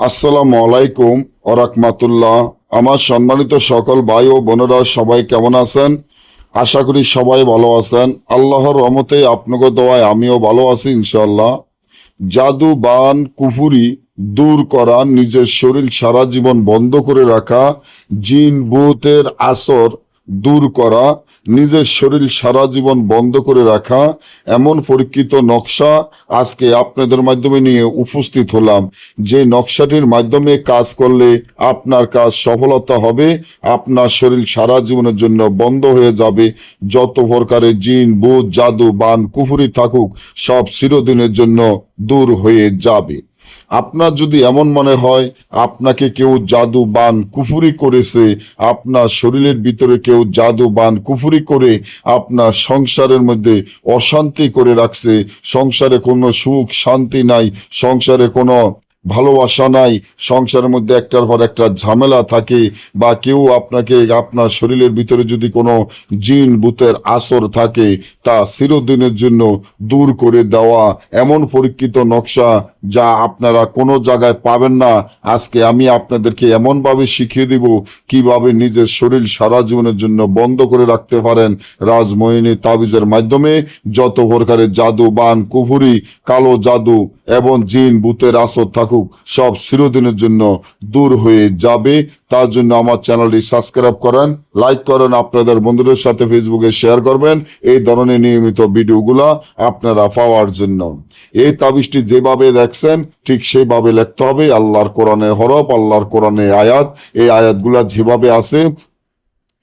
আসসালামু আলাইকুম ওয়া রাহমাতুল্লাহ। আমার সম্মানিত সকল ভাই ও বোনেরা সবাই কেমন আছেন? আশা করি সবাই ভালো আছেন। আল্লাহর রহমতে আপনাকে দোয়ায় আমিও ভালো আছি ইনশাআল্লাহ। জাদু বান কুফুরি দূর করা, নিজের শরীর সারা জীবন বন্ধ করে রাখা, জিন ভূতের আসর দূর করা, নিজের শরীর সারা জীবন বন্ধ করে রাখা, এমন পরীক্ষিত নকশা আজকে আপনাদের মাধ্যমে নিয়ে উপস্থিত হলাম। যে নকশাটির মাধ্যমে কাজ করলে আপনার কাজ সফলতা হবে, আপনার শরীর সারা জীবনের জন্য বন্ধ হয়ে যাবে। যত প্রকারের জিন ভূত জাদু বান কুফুরি থাকুক সব চিরদিনের জন্য দূর হয়ে যাবে। আপনার যদি এমন মনে হয় আপনাকে কেউ জাদু বান কুফুরি করেছে, আপনার শরীরের ভিতরে কেউ জাদু বান কুফুরি করে আপনার সংসারের মধ্যে অশান্তি করে রাখছে, সংসারে কোনো সুখ শান্তি নাই, সংসারে কোনো ভালোবাসা নাই, সংসারের মধ্যে একটার পর একটা ঝামেলা থাকে, বা কেউ আপনাকে আপনার শরীরের ভিতরে যদি কোনো জিন ভূতের আসর থাকে তা চিরদিনের জন্য দূর করে দেওয়া, এমন পরীক্ষিত নকশা যা আপনারা কোনো জায়গায় পাবেন না। আজকে আমি আপনাদেরকে এমনভাবে শিখিয়ে দিব কিভাবে নিজের শরীর সারা জীবনের জন্য বন্ধ করে রাখতে পারেন রাজমোহিনী তাবিজের মাধ্যমে। যত প্রকারের জাদু বান কুফুরি কালো জাদু এবং জিন ভূতের আসর থাকুক সব চিরদিনের জন্য দূর হয়ে যাবে। তার জন্য আমার চ্যানেলটি সাবস্ক্রাইব করেন, লাইক করেন, আপনাদের বন্ধুদের সাথে ফেসবুকে শেয়ার করবেন এই ধরনের নিয়মিত ভিডিওগুলা আপনারা পাওয়ার জন্য। এই তাবিজটি যেভাবে দেখছেন ঠিক সেইভাবে লিখতে হবে। আল্লাহর কোরআনের হরফ, আল্লাহর কোরআনের আয়াত, এই আয়াতগুলা যেভাবে আছে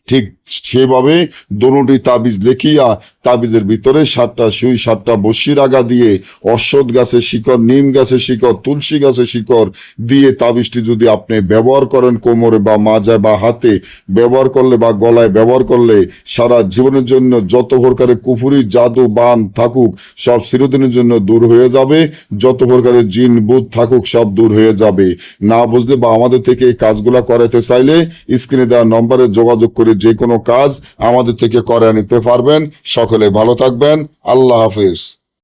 ঠিক সেভাবে দোনোটি তাবিজ লেখিয়া তাবিজের ভিতরে 7টা সুই 7টা বসির আগা দিয়ে অশ্বত্থ গাছের শিকড়, নিম গাছের শিকড়, তুলসী গাছের শিকড় দিয়ে তাবিজটি যদি আপনি ব্যবহার করেন কোমরে বা মাজায় বা হাতে ব্যবহার করলে বা গলায় ব্যবহার করলে সারা জীবনের জন্য যত প্রকারের কুফুরি জাদু বান থাকুক সব চিরদিনের জন্য দূর হয়ে যাবে। যত প্রকারের জিন ভূত থাকুক সব দূর হয়ে যাবে। না বুঝলে বা আমাদের থেকে এই কাজগুলা করাতে চাইলে স্ক্রিনে দেওয়া নম্বরে যোগাযোগ করে যে কোনো কাজ আমাদের থেকে করে নিতে পারবেন। সকলে ভালো থাকবেন। আল্লাহ হাফেজ।